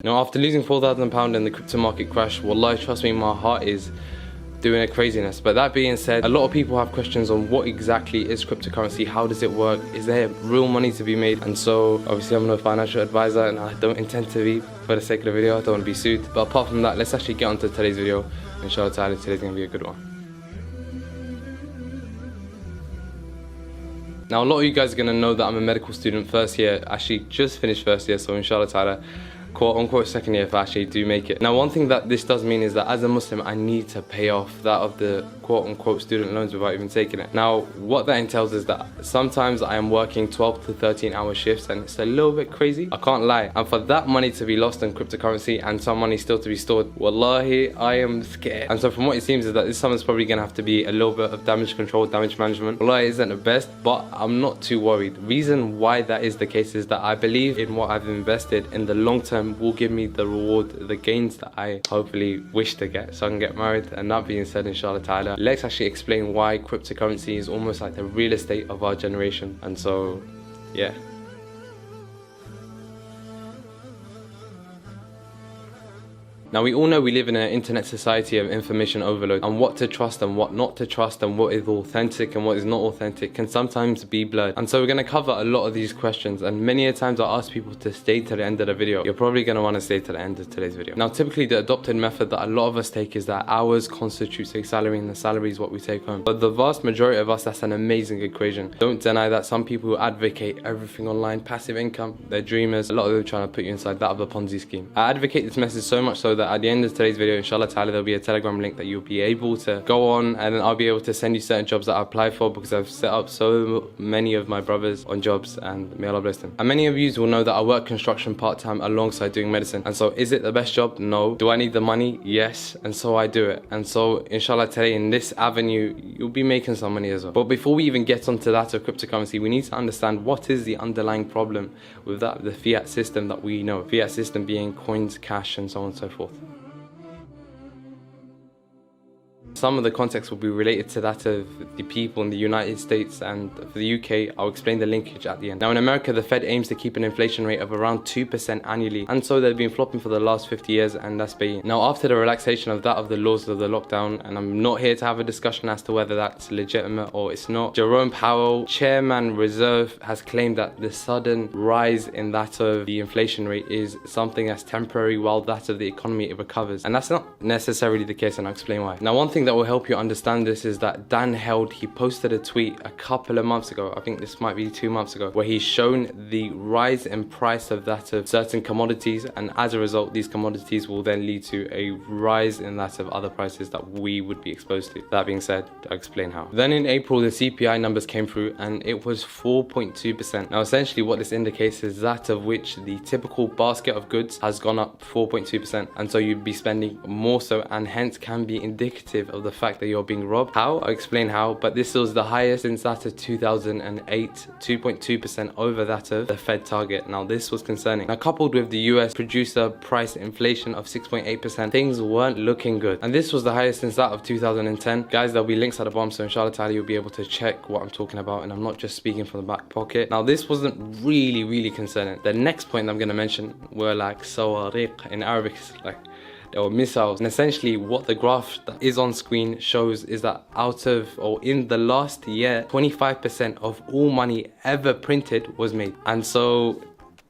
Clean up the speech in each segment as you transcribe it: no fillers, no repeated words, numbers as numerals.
You know, after losing £4,000 in the crypto market crash, wallahi, trust me, my heart is doing a craziness. But that being said, a lot of people have questions on what exactly is cryptocurrency, how does it work, is there real money to be made? And so obviously I'm not a financial advisor and I don't intend to be for the sake of the video. I don't want to be sued. But apart from that, let's actually get on to today's video. Inshallah ta'ala, today's going to be a good one. Now a lot of you guys are going to know that I'm a medical student first year, actually just finished first year, so inshallah ta'ala, quote unquote second year if I actually do make it. Now one thing that this does mean is that as a Muslim I need to pay off that of the quote unquote student loans without even taking it. Now what that entails is that sometimes I am working 12 to 13 hour shifts and it's a little bit crazy, I can't lie. And for that money to be lost in cryptocurrency and some money still to be stored, wallahi I am scared. And so from what it seems is that this summer's probably gonna have to be a little bit of damage control, damage management. Wallahi it isn't the best, but I'm not too worried. The reason why that is the case is that I believe in what I've invested in the long term will give me the reward, the gains that I hopefully wish to get so I can get married. And that being said, inshallah ta'ala, let's actually explain why cryptocurrency is almost like the real estate of our generation. And so yeah, now we all know we live in an internet society of information overload, and what to trust and what not to trust and what is authentic and what is not authentic can sometimes be blurred. And so we're going to cover a lot of these questions, and many a times I ask people to stay to the end of the video. You're probably going to want to stay to the end of today's video. Now typically the adopted method that a lot of us take is that hours constitutes a salary and the salary is what we take home. But the vast majority of us, that's an amazing equation. Don't deny that some people who advocate everything online, passive income, they're dreamers. A lot of them trying to put you inside that of a Ponzi scheme. I advocate this message so much so that at the end of today's video, inshallah ta'ala, there'll be a Telegram link that you'll be able to go on, and then I'll be able to send you certain jobs that I applied for because I've set up so many of my brothers on jobs, and may Allah bless them. And many of you will know that I work construction part-time alongside doing medicine. And so is it the best job? No. Do I need the money? Yes. And so I do it. And so inshallah today in this avenue, you'll be making some money as well. But before we even get onto that of cryptocurrency, we need to understand what is the underlying problem with that, the fiat system that we know. Fiat system being coins, cash, and so on and so forth. Some of the context will be related to that of the people in the United States, and for the UK, I'll explain the linkage at the end. Now in America, the Fed aims to keep an inflation rate of around 2% annually, and so they've been flopping for the last 50 years, and that's been. Now after the relaxation of that of the laws of the lockdown, and I'm not here to have a discussion as to whether that's legitimate or it's not, Jerome Powell, Chairman Reserve, has claimed that the sudden rise in that of the inflation rate is something that's temporary while that of the economy recovers. And that's not necessarily the case, and I'll explain why. Now one thing that will help you understand this is that Dan Held, he posted a tweet a couple of months ago, I think this might be 2 months ago, where he's shown the rise in price of that of certain commodities, and as a result these commodities will then lead to a rise in that of other prices that we would be exposed to. That being said, I'll explain how. Then in April the CPI numbers came through and it was 4.2%. Now essentially what this indicates is that of which the typical basket of goods has gone up 4.2%, and so you'd be spending more so, and hence can be indicative of the fact that you're being robbed. How? I'll explain how, but this was the highest since that of 2008, 2.2% over that of the Fed target. Now this was concerning. Now coupled with the US producer price inflation of 6.8%, things weren't looking good, and this was the highest since that of 2010. Guys, there'll be links at the bottom, so inshallah ta'ala you'll be able to check what I'm talking about, and I'm not just speaking from the back pocket. Now this wasn't really concerning. The next point I'm going to mention were like sawariq. In Arabic it's like there were missiles, and essentially what the graph that is on screen shows is that out of, or in the last year, 25% of all money ever printed was made. And so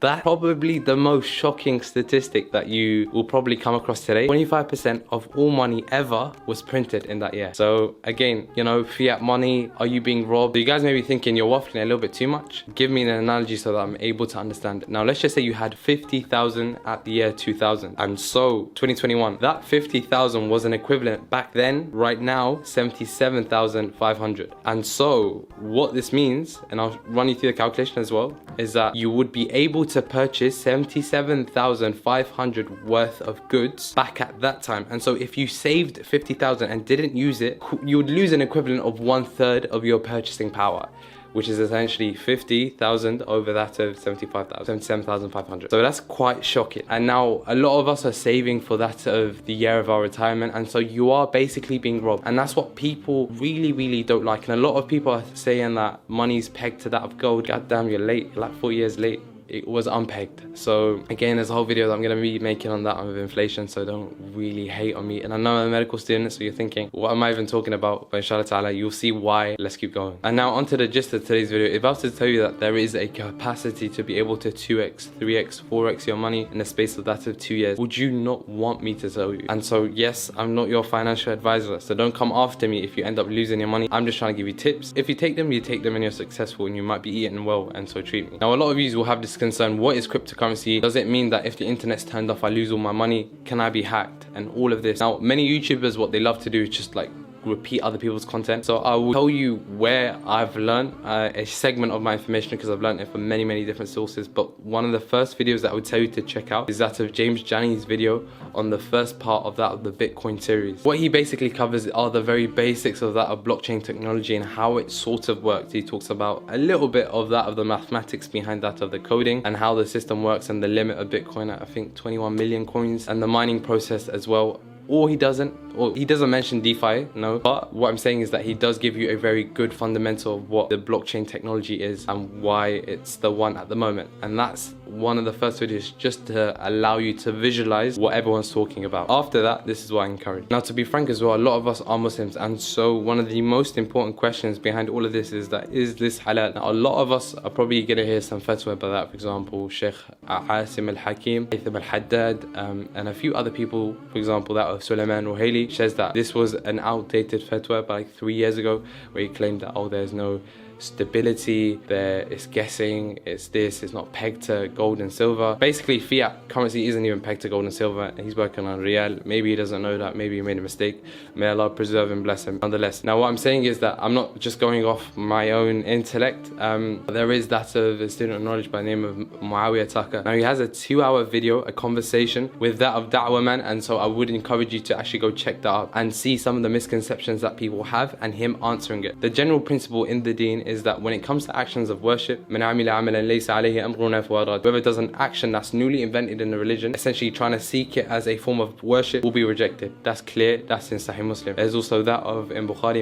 that's probably the most shocking statistic that you will probably come across today. 25% of all money ever was printed in that year. So again, you know, fiat money, are you being robbed? So you guys may be thinking you're waffling a little bit too much. Give me an analogy so that I'm able to understand. Now let's just say you had 50,000 at the year 2000, and so 2021, that 50,000 was an equivalent back then, right now, 77,500. And so what this means, and I'll run you through the calculation as well, is that you would be able to purchase 77,500 worth of goods back at that time. And so if you saved 50,000 and didn't use it, you would lose an equivalent of 1/3 of your purchasing power, which is essentially 50,000 over that of 77,500. So that's quite shocking. And now a lot of us are saving for that of the year of our retirement, and so you are basically being robbed. And that's what people really don't like. And a lot of people are saying that money's pegged to that of gold. God damn, you're late. You're like 4 years late. it was unpegged. So again, there's a whole video that I'm going to be making on that with inflation, so don't really hate on me. And I know I'm a medical student, so you're thinking, what am I even talking about? But inshallah ta'ala, you'll see why. Let's keep going. And now onto the gist of today's video. If I was to tell you that there is a capacity to be able to 2x, 3x, 4x your money in the space of that of 2 years, would you not want me to tell you? And so yes, I'm not your financial advisor, so don't come after me if you end up losing your money. I'm just trying to give you tips. If you take them, you take them and you're successful, and you might be eating well, and so treat me. Now a lot of you will have this concern, what is cryptocurrency? Does it mean that if the internet's turned off I lose all my money? Can I be hacked? And all of this. Now many YouTubers, what they love to do is just like repeat other people's content. So I will tell you where I've learned a segment of my information, because I've learned it from many different sources. But one of the first videos that I would tell you to check out is that of James Jani's video on the first part of that of the Bitcoin series. What he basically covers are the very basics of that of blockchain technology and how it sort of works. He talks about a little bit of that of the mathematics behind that of the coding and how the system works, and the limit of Bitcoin at I think 21 million coins, and the mining process as well. Or he doesn't mention DeFi, no. But what I'm saying is that he does give you a very good fundamental of what the blockchain technology is and why it's the one at the moment. And that's one of the first videos, just to allow you to visualize what everyone's talking about. After that, this is what I encourage. Now, to be frank as well, a lot of us are Muslims, and so one of the most important questions behind all of this is that, is this halal? Now, a lot of us are probably gonna hear some fatwa about that. For example, Sheikh Asim al-Hakim, Haytham al-Haddad, and a few other people, for example, that of Sulaiman Ruhaili, says that this was an outdated fatwa by like 3 years ago, where he claimed that, oh, there's no stability there, it's guessing, it's this, it's not pegged to gold and silver. Basically, fiat currency isn't even pegged to gold and silver, and he's working on real. Maybe he doesn't know that, maybe he made a mistake. May Allah preserve and bless him nonetheless. Now what I'm saying is that I'm not just going off my own intellect. There is that of a student of knowledge by the name of Muawiyah Tucker. Now he has a 2-hour video, a conversation with that of Da'wah Man, and so I would encourage you to actually go check that out and see some of the misconceptions that people have and him answering it. The general principle in the deen is that when it comes to actions of worship, whoever does an action that's newly invented in the religion, essentially trying to seek it as a form of worship, will be rejected. That's clear, that's in Sahih Muslim. There's also that of in Bukhari,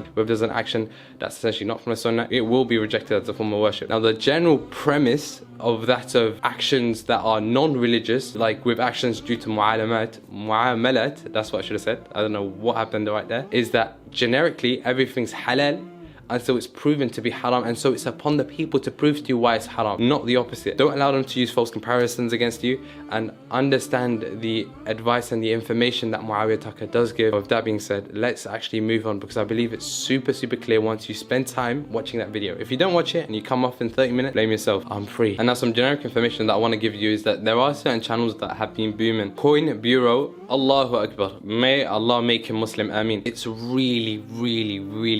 whoever does an action that's essentially not from the sunnah, it will be rejected as a form of worship. Now the general premise of that of actions that are non-religious, like with actions due to mu'amalat, that's what I should have said, I don't know what happened right there, is that generically everything's halal until it's proven to be haram, and so it's upon the people to prove to you why it's haram, not the opposite. Don't allow them to use false comparisons against you, and understand the advice and the information that Muawiyah Tucker does give. With that being said, let's actually move on, because I believe it's super clear once you spend time watching that video. If you don't watch it and you come off in 30 minutes, blame yourself, I'm free. And now some generic information that I want to give you is that there are certain channels that have been booming. Coin Bureau, Allahu Akbar, may Allah make him Muslim, Ameen. It's really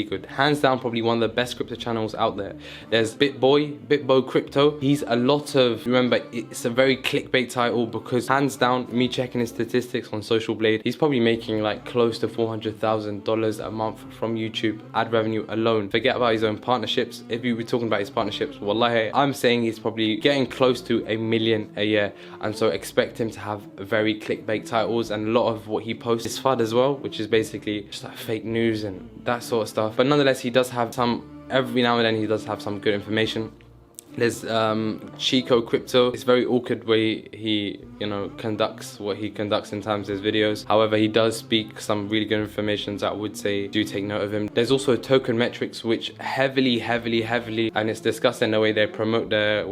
good, hands down probably one of the best crypto channels out there. There's Bitboy Crypto. He's a lot of, remember, it's a very clickbait title, because hands down, me checking his statistics on Social Blade, he's probably making like close to $400,000 a month from YouTube ad revenue alone. Forget about his own partnerships. If you were talking about his partnerships, wallahi, I'm saying he's probably getting close to $1 million a year, and so expect him to have very clickbait titles, and a lot of what he posts is FUD as well, which is basically just like fake news and that sort of stuff. But nonetheless, he does have every now and then he does have some good information. There's Chico Crypto. It's very awkward way he, conducts what he conducts in terms of his videos. However, he does speak some really good information that I would say do take note of him. There's also Token Metrics, which heavily, and it's discussed in the way they promote their,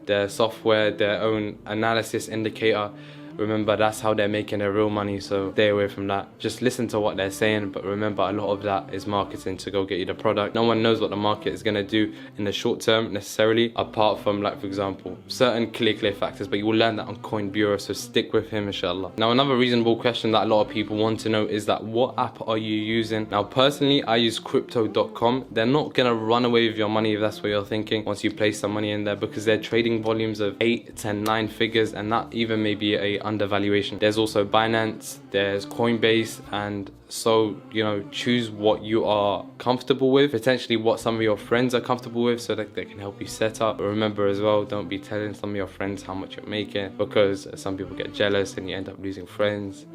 their software, their own analysis indicator. Remember, that's how they're making their real money, so stay away from that. Just listen to what they're saying, but remember, a lot of that is marketing to go get you the product. No one knows what the market is going to do in the short term necessarily, apart from, like, for example, certain clear factors, but you will learn that on Coin Bureau, so stick with him, inshallah. Now, another reasonable question that a lot of people want to know is that, what app are you using? Now, personally, I use crypto.com. They're not going to run away with your money if that's what you're thinking once you place some money in there, because they're trading volumes of 8, 10, 9 figures, and that even may be a undervaluation. There's also Binance, there's Coinbase, and so, choose what you are comfortable with, potentially what some of your friends are comfortable with, so that they can help you set up. But remember as well, don't be telling some of your friends how much you're making, because some people get jealous and you end up losing friends.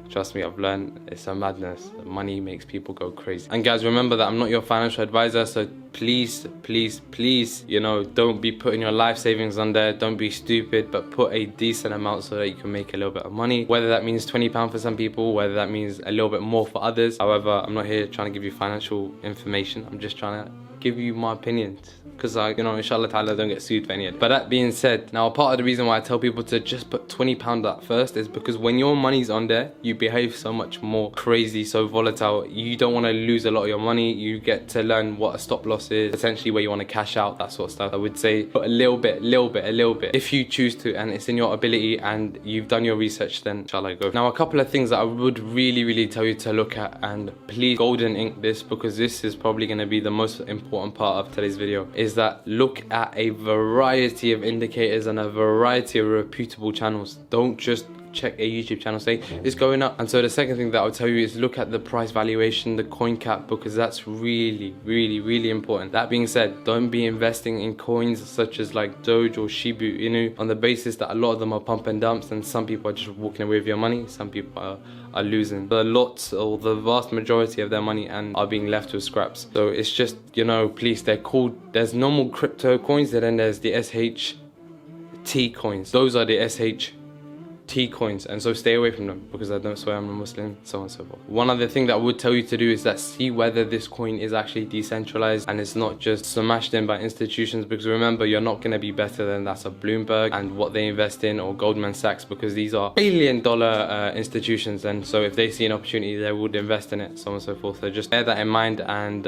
Trust me, I've learned it's a madness. Money makes people go crazy. And guys, remember that I'm not your financial advisor, so please, please, please, you know, don't be putting your life savings on there. Don't be stupid, but put a decent amount so that you can make a little bit of money. Whether that means £20 for some people, whether that means a little bit more for others. However, I'm not here trying to give you financial information. I'm just trying to give you my opinions, because you know, inshallah ta'ala, don't get sued for any of it. But that being said, now part of the reason why I tell people to just put £20 at first is because when your money's on there, you behave so much more crazy, so volatile. You don't want to lose a lot of your money. You get to learn what a stop loss is, potentially where you want to cash out, that sort of stuff. I would say put a little bit if you choose to, and it's in your ability and you've done your research, then inshallah go. Now a couple of things that I would really tell you to look at, and please golden ink this, because this is probably going to be the most important part of today's video, is that look at a variety of indicators and a variety of reputable channels. Don't just check a YouTube channel say it's going up. And so the second thing that I'll tell you is look at the price valuation, the coin cap, because that's really important. That being said, don't be investing in coins such as like Doge or Shiba Inu on the basis that a lot of them are pump and dumps, and some people are just walking away with your money, some people are losing the lots or the vast majority of their money and are being left with scraps. So it's just, you know, please, they're called, there's normal crypto coins, and then there's the SHT coins. Those are the SHT coins, and so stay away from them, because I don't swear I'm a Muslim, so on and so forth. One other thing that I would tell you to do is that see whether this coin is actually decentralized and it's not just smashed in by institutions, because remember, you're not going to be better than that's a Bloomberg and what they invest in, or Goldman Sachs, because these are billion-dollar institutions, and so if they see an opportunity, they would invest in it, so on and so forth. So just bear that in mind, and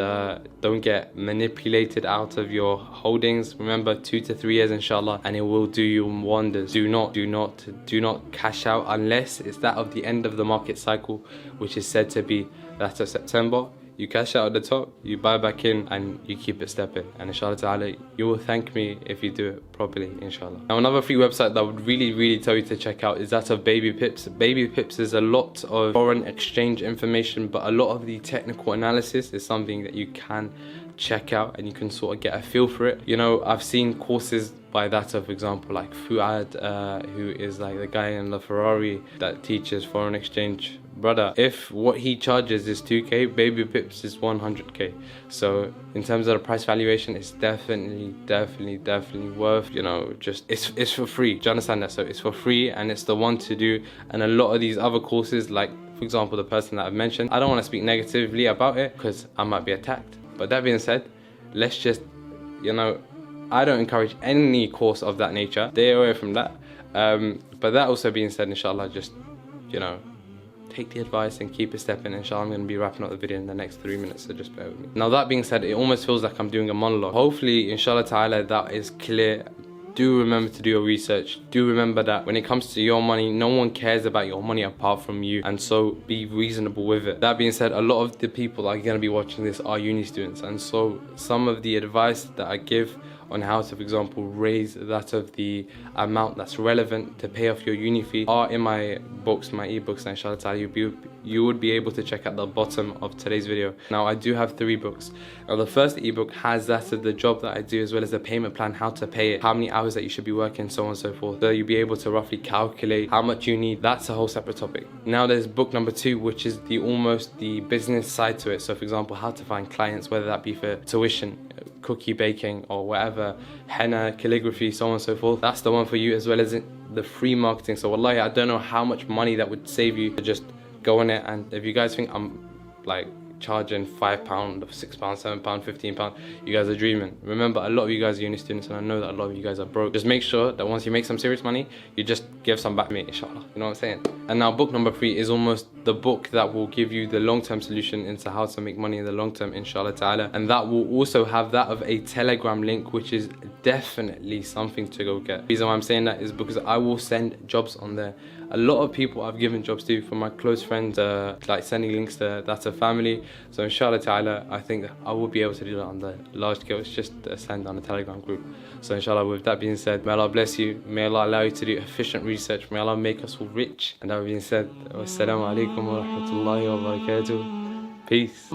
don't get manipulated out of your holdings. Remember, 2 to 3 years inshallah, and it will do you wonders. Do not cash out unless it's that of the end of the market cycle, which is said to be that of September. You cash out at the top, you buy back in, and you keep it stepping, and inshallah ta'ala, you will thank me if you do it properly, inshallah. Now another free website that I would really tell you to check out is that of Baby Pips. Baby Pips is a lot of foreign exchange information, but a lot of the technical analysis is something that you can check out, and you can sort of get a feel for it. You know, I've seen courses by that of, for example, like Fuad, who is like the guy in the Ferrari that teaches foreign exchange. Brother, if what he charges is 2k, Baby Pips is 100k. So in terms of the price valuation, it's definitely worth, you know, just it's for free. Do you understand that? So it's for free, and it's the one to do. And a lot of these other courses, like for example the person that I've mentioned, I don't want to speak negatively about it because I might be attacked. But that being said, let's just, you know, I don't encourage any course of that nature. Stay away from that. But that also being said, inshallah, just, you know, take the advice and keep it stepping. Inshallah, I'm going to be wrapping up the video in the next 3 minutes, so just bear with me. Now that being said, it almost feels like I'm doing a monologue. Hopefully, inshallah ta'ala, that is clear. Do remember to do your research. Do remember that when it comes to your money, no one cares about your money apart from you, and so be reasonable with it. That being said, a lot of the people that are going to be watching this are uni students, and so some of the advice that I give on how to, for example, raise that of the amount that's relevant to pay off your uni fee are in my books, my ebooks, and inshallah ta'ala you would be able to check at the bottom of today's video. Now I do have 3 books. Now the first ebook has that of the job that I do, as well as the payment plan, how to pay it, how many hours that you should be working, so on and so forth. So you'll be able to roughly calculate how much you need. That's a whole separate topic. Now there's book number 2, which is almost the business side to it. So for example, how to find clients, whether that be for tuition, cookie baking, or whatever, henna, calligraphy, so on and so forth. That's the one for you, as well as the free marketing. So wallahi, I don't know how much money that would save you to just go on it. And if you guys think I'm like charging £5, £6, £7, £15, you guys are dreaming. Remember, a lot of you guys are uni students, and I know that a lot of you guys are broke. Just make sure that once you make some serious money, you just give some back to me, inshallah. You know what I'm saying? And now book number 3 is almost the book that will give you the long-term solution into how to make money in the long term, inshallah ta'ala. And that will also have that of a Telegram link, which is definitely something to go get. The reason why I'm saying that is because I will send jobs on there. A lot of people I've given jobs to, from my close friends, like sending links to that's a family. So inshallah ta'ala, I think I will be able to do that on the large scale. It's just send on a Telegram group. So inshallah, with that being said, may Allah bless you. May Allah allow you to do efficient research. May Allah make us all rich. And that being said, wassalamu alaikum wa rahmatullahi wa barakatuh. Peace.